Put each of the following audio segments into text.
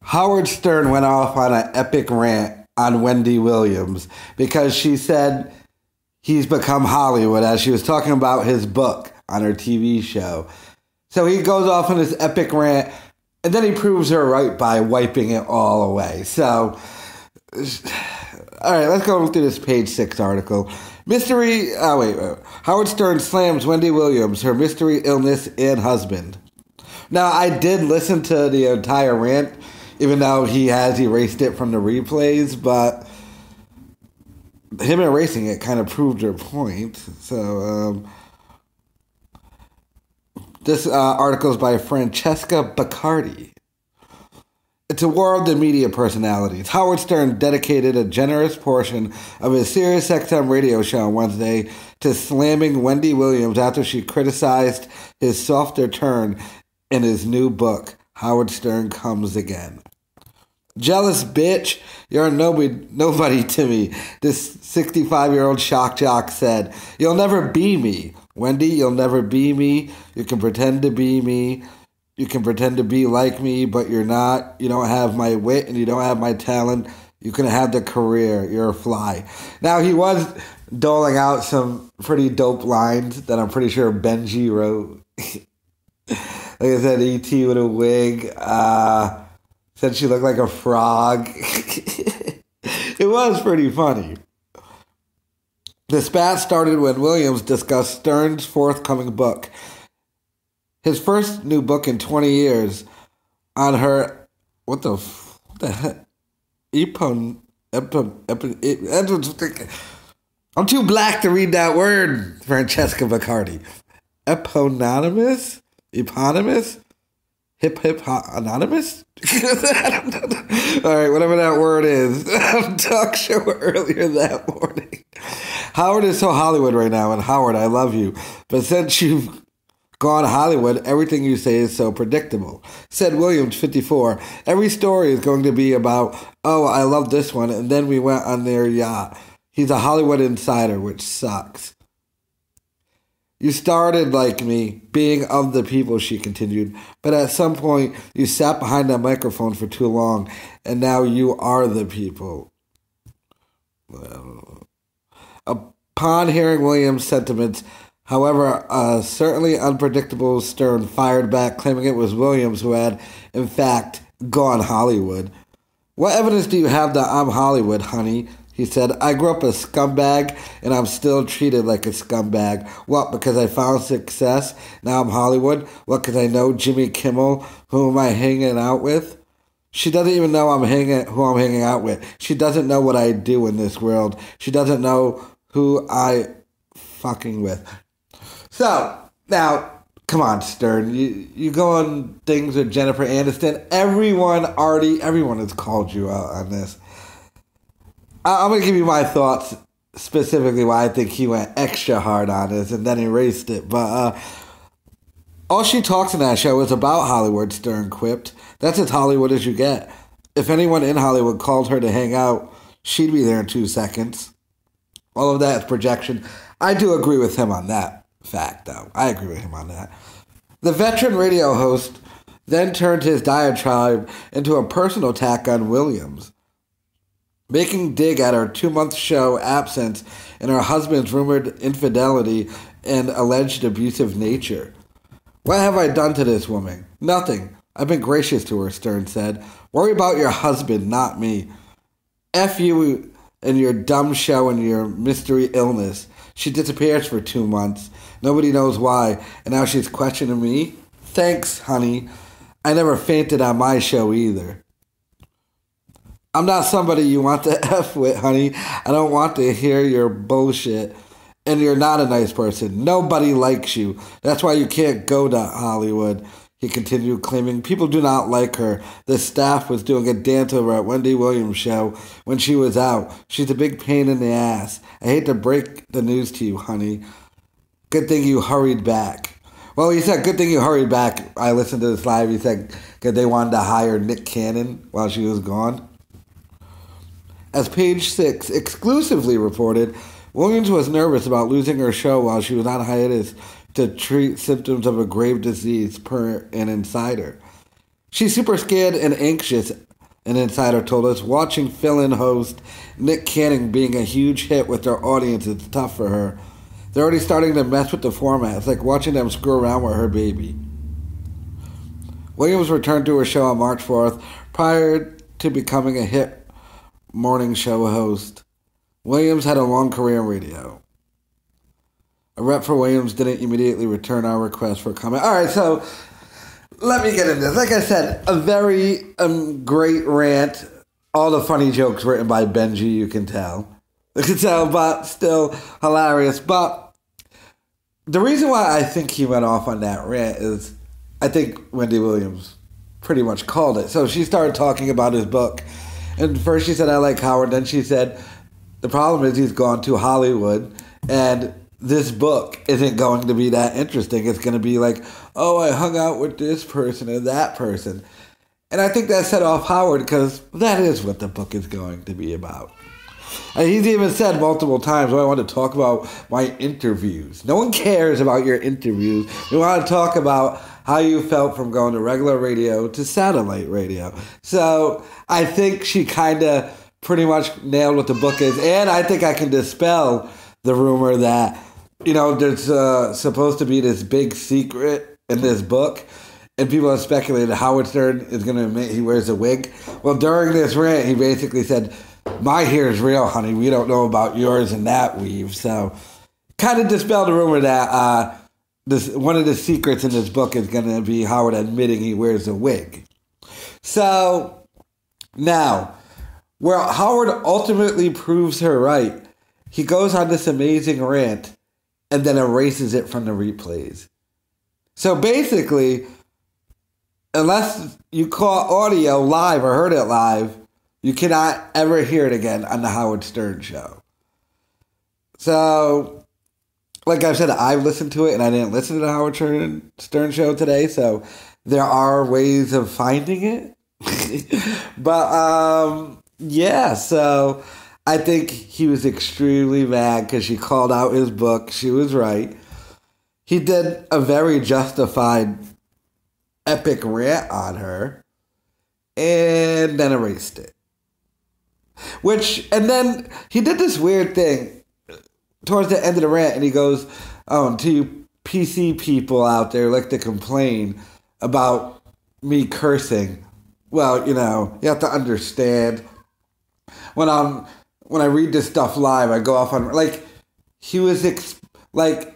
Howard Stern went off on an epic rant on Wendy Williams because she said he's become Hollywood as she was talking about his book on her TV show. So he goes off on this epic rant and then he proves her right by wiping it all away. So, all right, let's go through this page 6 article. Howard Stern slams Wendy Williams, her mystery illness and husband. Now, I did listen to the entire rant, even though he has erased it from the replays, but him erasing it kind of proved her point. So, this article is by Francesca Baccardi. It's a war of the media personalities. Howard Stern dedicated a generous portion of his SiriusXM radio show on Wednesday to slamming Wendy Williams after she criticized his softer turn in his new book, Howard Stern Comes Again. Jealous bitch, you're a nobody to me, this 65-year-old shock jock said. You'll never be me. Wendy, you'll never be me. You can pretend to be me. You can pretend to be like me, but you're not. You don't have my wit and you don't have my talent. You can have the career. You're a fly. Now, he was doling out some pretty dope lines that I'm pretty sure Benji wrote. Like I said, E.T. with a wig. Said she looked like a frog. It was pretty funny. The spat started when Williams discussed Stern's forthcoming book. His first new book in 20 years on her, what the heck? I'm too black to read that word, Francesca Baccardi. Eponymous? Eponymous? Hip anonymous? All right, whatever that word is. Talk show earlier that morning. Howard is so Hollywood right now, and Howard, I love you. But since you've gone Hollywood, everything you say is so predictable. Said Williams, 54. Every story is going to be about, oh, I love this one, and then we went on their yacht. He's a Hollywood insider, which sucks. You started like me, being of the people, she continued, but at some point you sat behind that microphone for too long, and now you are the people. Upon hearing Williams' sentiments, however, a certainly unpredictable Stern fired back, claiming it was Williams who had, in fact, gone Hollywood. What evidence do you have that I'm Hollywood, honey? He said, I grew up a scumbag, and I'm still treated like a scumbag. What, because I found success? Now I'm Hollywood? What, because I know Jimmy Kimmel? Who am I hanging out with? She doesn't even know who I'm hanging out with. She doesn't know what I do in this world. She doesn't know who I fucking with. So, now, come on, Stern. You go on things with Jennifer Aniston. Everyone has called you out on this. I'm going to give you my thoughts, specifically why I think he went extra hard on this and then erased it. But all she talks in that show is about Hollywood, Stern quipped. That's as Hollywood as you get. If anyone in Hollywood called her to hang out, she'd be there in 2 seconds. All of that is projection. I do agree with him on that fact, though. I agree with him on that. The veteran radio host then turned his diatribe into a personal attack on Williams, making dig at her 2-month show absence and her husband's rumored infidelity and alleged abusive nature. What have I done to this woman? Nothing. I've been gracious to her, Stern said. Worry about your husband, not me. F you and your dumb show and your mystery illness. She disappears for 2 months. Nobody knows why, and now she's questioning me? Thanks, honey. I never fainted on my show either. I'm not somebody you want to F with, honey. I don't want to hear your bullshit. And you're not a nice person. Nobody likes you. That's why you can't go to Hollywood. He continued, claiming people do not like her. The staff was doing a dance over at Wendy Williams' show when she was out. She's a big pain in the ass. I hate to break the news to you, honey. Good thing you hurried back. Well, he said, good thing you hurried back. I listened to this live. He said, because they wanted to hire Nick Cannon while she was gone. As Page 6 exclusively reported, Williams was nervous about losing her show while she was on hiatus to treat symptoms of a grave disease, per an insider. She's super scared and anxious, an insider told us. Watching fill-in host Nick Cannon being a huge hit with their audience is tough for her. They're already starting to mess with the format. It's like watching them screw around with her baby. Williams returned to her show on March 4th prior to becoming a hit morning show host. Williams had a long career in radio. A rep for Williams didn't immediately return our request for comment. All right, so let me get into this. Like I said, a very great rant. All the funny jokes written by Benji, you can tell. You can tell, but still hilarious. But the reason why I think he went off on that rant is I think Wendy Williams pretty much called it. So she started talking about his book. And first she said, I like Howard. Then she said, the problem is he's gone to Hollywood and this book isn't going to be that interesting. It's going to be like, oh, I hung out with this person and that person. And I think that set off Howard because that is what the book is going to be about. And he's even said multiple times, I want to talk about my interviews. No one cares about your interviews. We want to talk about how you felt from going to regular radio to satellite radio. So I think she kind of pretty much nailed what the book is. And I think I can dispel the rumor that, you know, there's supposed to be this big secret in this book. And people have speculated Howard Stern is going to admit he wears a wig. Well, during this rant, he basically said, my hair is real, honey. We don't know about yours and that weave. So kind of dispelled the rumor that one of the secrets in this book is going to be Howard admitting he wears a wig. So now, where Howard ultimately proves her right, he goes on this amazing rant and then erases it from the replays. So basically, unless you caught audio live or heard it live, you cannot ever hear it again on the Howard Stern show. So, like I said, I listened to it and I didn't listen to the Howard Stern show today, so there are ways of finding it. But, yeah, so I think he was extremely mad because she called out his book. She was right. He did a very justified, epic rant on her and then erased it. And then he did this weird thing towards the end of the rant, and he goes, oh, and to you PC people out there like to complain about me cursing. Well, you know, you have to understand, when I read this stuff live, I go off on, like, he was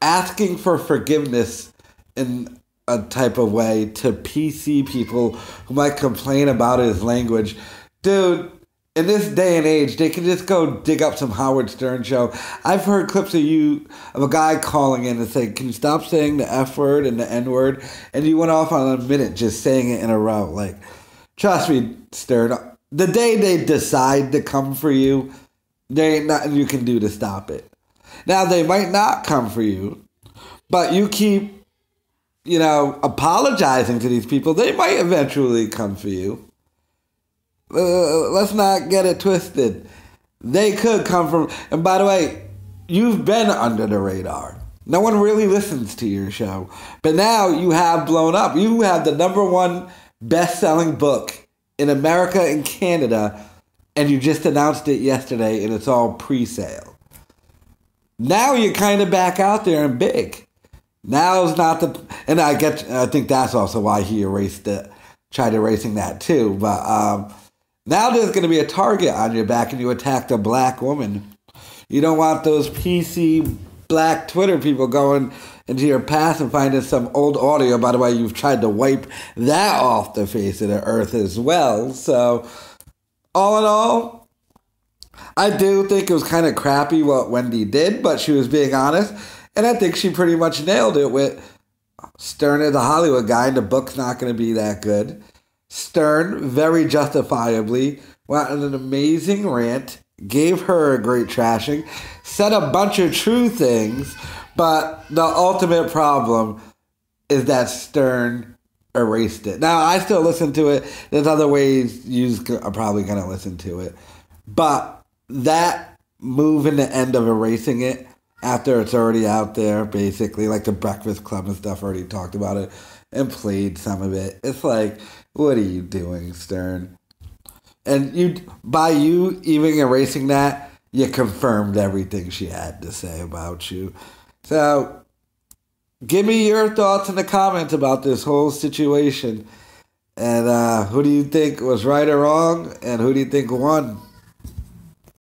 asking for forgiveness in a type of way to PC people who might complain about his language. Dude, in this day and age, they can just go dig up some Howard Stern show. I've heard clips of a guy calling in and saying, can you stop saying the F word and the N word? And you went off on a minute just saying it in a row. Like, trust me, Stern, the day they decide to come for you, there ain't nothing you can do to stop it. Now, they might not come for you, but you keep, you know, apologizing to these people, they might eventually come for you. Let's not get it twisted. They could come from, and by the way, you've been under the radar. No one really listens to your show. But now you have blown up. You have the #1 best-selling book in America and Canada, and you just announced it yesterday, and it's all pre-sale. Now you're kind of back out there and big. Now's not the, and I think that's also why he tried erasing that too. But now there's going to be a target on your back, and you attacked a black woman. You don't want those PC black Twitter people going into your past and finding some old audio. By the way, you've tried to wipe that off the face of the earth as well. So, all in all, I do think it was kind of crappy what Wendy did, but she was being honest. And I think she pretty much nailed it with Stern is a Hollywood guy, and the book's not going to be that good. Stern, very justifiably, went on an amazing rant, gave her a great trashing, said a bunch of true things, but the ultimate problem is that Stern erased it. Now, I still listen to it. There's other ways you are probably going to listen to it. But that move in the end of erasing it, after it's already out there, basically, like the Breakfast Club and stuff already talked about it and played some of it. It's like, What are you doing, Stern? And by you even erasing that, you confirmed everything she had to say about you. So, give me your thoughts in the comments about this whole situation. And who do you think was right or wrong? And who do you think won?